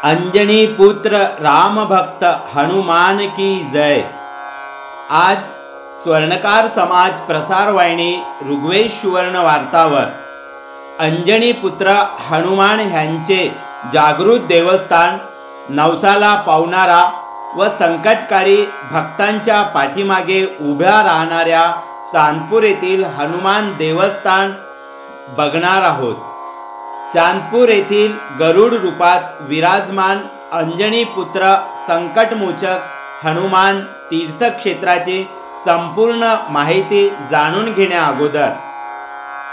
अंजनी पुत्र राम भक्त हनुमान की जय। आज स्वर्णकार समाज प्रसारवाहिनी ऋग्वेद सुवर्ण वार्तावर अंजनी पुत्र हनुमान ह्यांचे जागृत देवस्थान, नवसाला पावणारा व संकटकारी भक्तांच्या पाठीमागे उभ्या राहणाऱ्या चांदपूर येथील हनुमान देवस्थान बघणार आहोत। चांदपूर येथील गरुड रूपात विराजमान अंजनी पुत्र संकटमोचक हनुमान तीर्थक्षेत्राची संपूर्ण माहिती जाणून घेण्या अगोदर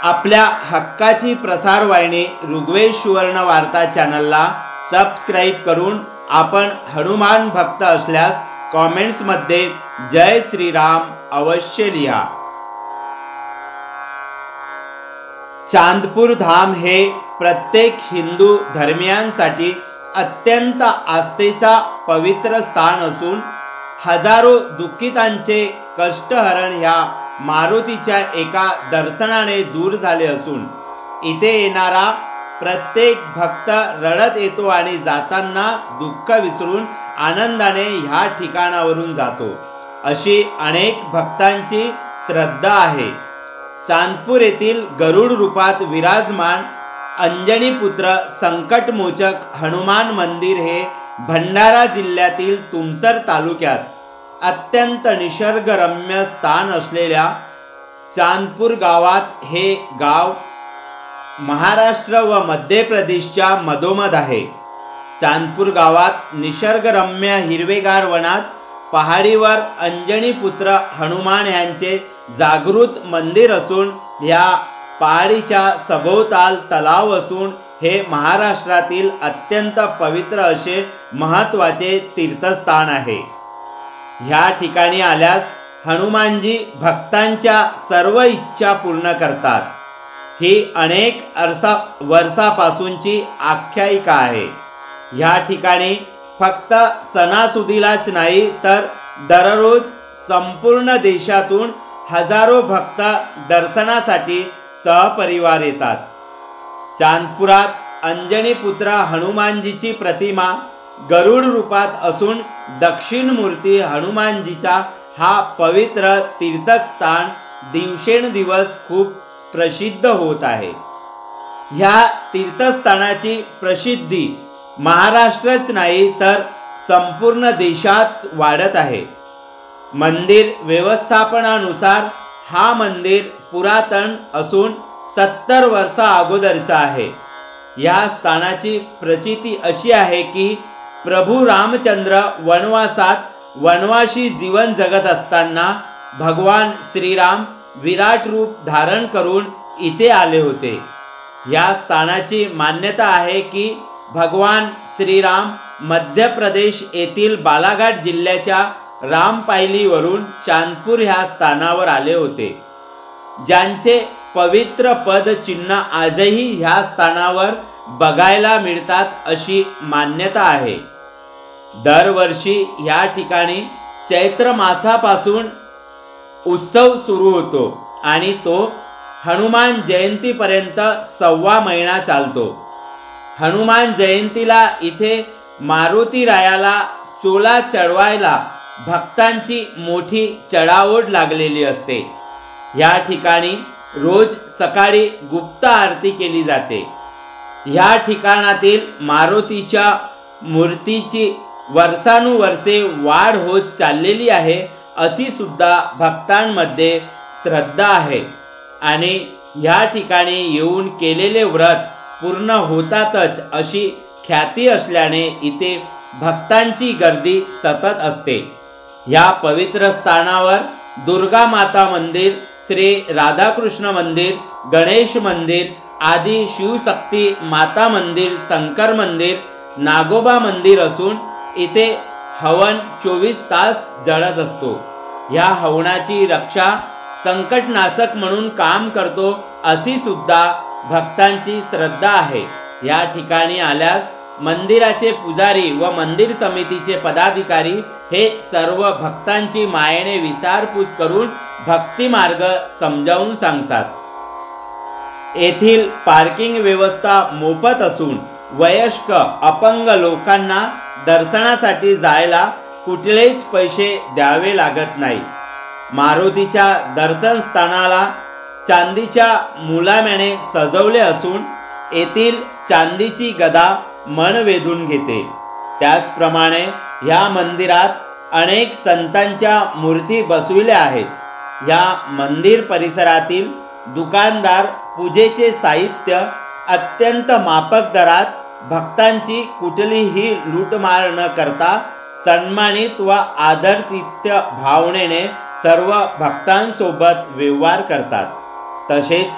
आपल्या हक्काची प्रसारवाहिनी ऋग्वेद सुवर्ण वार्ता चॅनलला सबस्क्राइब करून आपण हनुमान भक्त असल्यास कॉमेंट्समध्ये जय श्रीराम अवश्य लिहा। चांदपूर धाम हे प्रत्येक हिंदू धर्मियांसाठी अत्यंत आस्थेचा पवित्र स्थान असून हजारो दुःखितांचे कष्टहरण ह्या मारुतीच्या एका दर्शनाने दूर झाले असून इथे येणारा प्रत्येक भक्त रडत येतो आणि जाताना दुःख विसरून आनंदाने ह्या ठिकाणावरून जातो, अशी अनेक भक्तांची श्रद्धा आहे। चांदपूर येथील गरुड रूपात विराजमान अंजनी पुत्र संकटमोचक हनुमान मंदिर हे भंडारा जिल्ह्यातील तुमसर तालुक्यात अत्यंत निसर्गरम्य स्थान असलेल्या चांदपूर गावात हे गाव महाराष्ट्र व मध्य प्रदेशच्या मधोमध आहे। चांदपूर गावात निसर्गरम्य हिरवेगार वनात पहाडीवर अंजनी पुत्र हनुमान यांचे जागृत मंदिर असून या पहाडीच्या सभोवताल तलाव असून हे महाराष्ट्रातील अत्यंत पवित्र असे महत्त्वाचे तीर्थस्थान आहे। ह्या ठिकाणी आल्यास हनुमानजी भक्तांच्या सर्व इच्छा पूर्ण करतात, ही अनेक वर्षापासूनची आख्यायिका आहे। ह्या ठिकाणी फक्त सणासुदीलाच नाही तर दररोज संपूर्ण देशातून हजारो भक्त दर्शनासाठी सहपरिवार येतात। चांदपुरात अंजनी पुत्र हनुमानजीची प्रतिमा गरुड रूपात असून दक्षिण मूर्ती हनुमानजीचा हा पवित्र तीर्थस्थान दिवसेंदिवस खूप प्रसिद्ध होत आहे। ह्या तीर्थस्थानाची प्रसिद्धी महाराष्ट्रच नाही तर संपूर्ण देशात वाढत आहे। मंदिर व्यवस्थापनानुसार हा मंदिर पुरातन असून 70 वर्षा अगोदरचा आहे। या स्थानाची प्रचिती अशी आहे की प्रभू रामचंद्र वनवासात वनवासी जीवन जगत असताना भगवान श्रीराम विराट रूप धारण करून इथे आले होते। या स्थानाची मान्यता आहे की भगवान श्रीराम मध्य प्रदेश येथील बालाघाट जिल्ह्याच्या रामपायलीवरून चांदपूर ह्या स्थानावर आले होते, ज्यांचे पवित्र पद चिन्ह आजही ह्या स्थानावर बघायला मिळतात अशी मान्यता आहे। दरवर्षी ह्या ठिकाणी चैत्र मासापासून उत्सव सुरू होतो आणि तो हनुमान जयंतीपर्यंत 1.25 महिना चालतो। हनुमान जयंतीला इथे मारुती रायाला चोला चढवायला भक्तांची मोठी चढाओढ लागलेली असते। या ठिकाणी रोज सकाळी गुप्त आरती केली जाते। या ठिकाणातील मारुतीच्या मूर्तीची वर्षानुवर्षे वाढ होत चाललेली आहे अशी सुद्धा भक्तांमध्ये श्रद्धा आहे आणि या ठिकाणी येऊन केलेले व्रत पूर्ण होतातच अशी ख्याती असल्याने इथे भक्तांची गर्दी सतत असते। या पवित्र स्थानावर दुर्गा माता मंदिर, श्री राधाकृष्ण मंदिर, गणेश मंदिर आदी शिवशक्ती माता मंदिर, शंकर मंदिर, नागोबा मंदिर असून इथे हवन 24 तास जळत असतो। या हवनाची रक्षा संकटनाशक म्हणून काम करतो अशी सुद्धा भक्तांची श्रद्धा आहे। या ठिकाणी आल्यास मंदिराचे पुजारी व मंदिर समितीचे पदाधिकारी हे सर्व भक्तांची मायेने विचारपूस करून भक्ती मार्ग समजावून सांगतात। येथील पार्किंग व्यवस्था मोफत असून वयस्क अपंग लोकांना दर्शनासाठी जायला कुठलेच पैसे द्यावे लागत नाही. मारुतीच्या दर्शन स्थानाला चांदीच्या मुलाम्याने सजवले असून येथील चांदीची गदा मन वेधून घेते. त्याचप्रमाणे ह्या मंदिरात अनेक संतांच्या मूर्ती बसविल्या आहेत. ह्या मंदिर परिसरातील दुकानदार पूजेचे साहित्य अत्यंत माफक दरात भक्तांची कुठलीही लूटमार न करता सन्मानित व आदरातिथ्य भावनेने सर्व भक्तांसोबत व्यवहार करतात. तसेच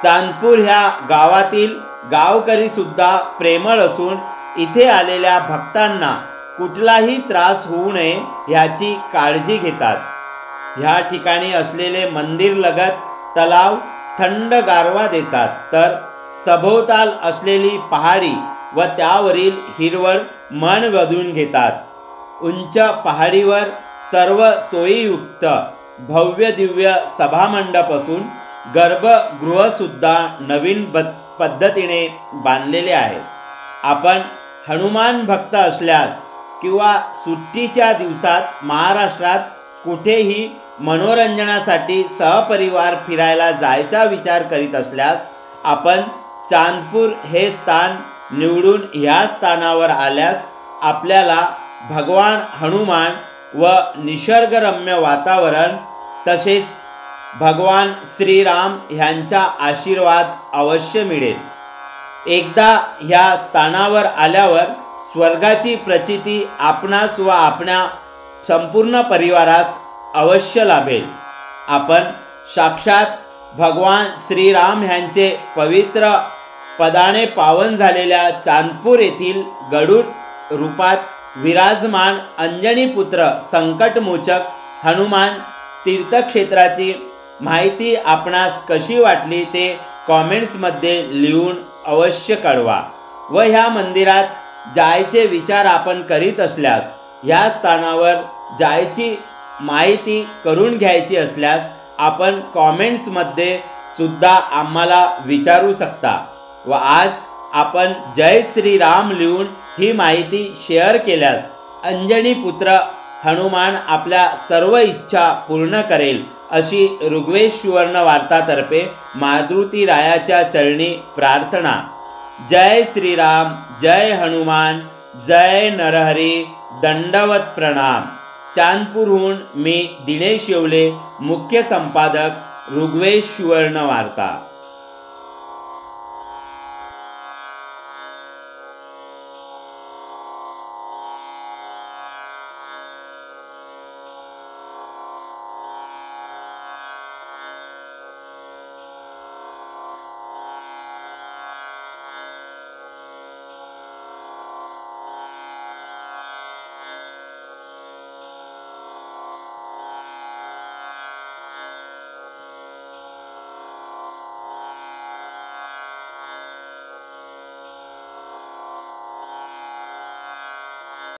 चांदपूर ह्या गावातील गावकरी सुद्धा प्रेमळ असून इथे आलेल्या भक्तांना कुठलाही त्रास होऊ नये ह्याची काळजी घेतात. ह्या ठिकाणी असलेले मंदिर लगत तलाव थंड गारवा देतात, तर सभोवताल असलेली पहाडी व त्यावरील हिरवळ मन वेधून घेतात. उंच पहाडीवर सर्व सोयीयुक्त भव्य दिव्य सभामंडप असून गर्भगृहसुद्धा नवीन पद्धतीने बांधलेले आहे. आपण हनुमान भक्त असल्यास किंवा सुट्टीच्या दिवसात महाराष्ट्रात कुठेही मनोरंजनासाठी सहपरिवार फिरायला जायचा विचार करीत असल्यास आपण चांदपूर हे स्थान निवडून ह्या स्थानावर आल्यास आपल्याला भगवान हनुमान व निसर्गरम्य वातावरण तसेच भगवान श्रीराम ह्यांचा आशीर्वाद अवश्य मिळेल. एकदा ह्या स्थानावर आल्यावर स्वर्गाची प्रचिती आपणास व आपल्या संपूर्ण परिवारास अवश्य लाभेल. आपण साक्षात भगवान श्रीराम ह्यांचे पवित्र पदाने पावन झालेल्या चांदपूर येथील गरुड रूपात विराजमान अंजनीपुत्र संकटमोचक हनुमान तीर्थक्षेत्राची माहिती आपणास कशी वाटली ते कॉमेंट्समध्ये लिहून अवश्य कळवा. व ह्या मंदिरात जायचे विचार आपण करीत असल्यास ह्या स्थानावर जायची माहिती करून घ्यायची असल्यास आपण कॉमेंट्समध्ये सुद्धा आम्हाला विचारू शकता. व आज आपण जय श्रीराम लिहून ही माहिती शेअर केल्यास अंजनीपुत्र हनुमान आपल्या सर्व इच्छा पूर्ण करेल अशी ऋग्वेद सुवर्ण वार्तातर्फे मारुती रायाच्या चरणी प्रार्थना. जय श्रीराम, जय हनुमान, जय नरहरी, दंडवत प्रणाम. चांदपूरहून मी दिनेश येवले, मुख्य संपादक ऋग्वेद सुवर्ण वार्ता.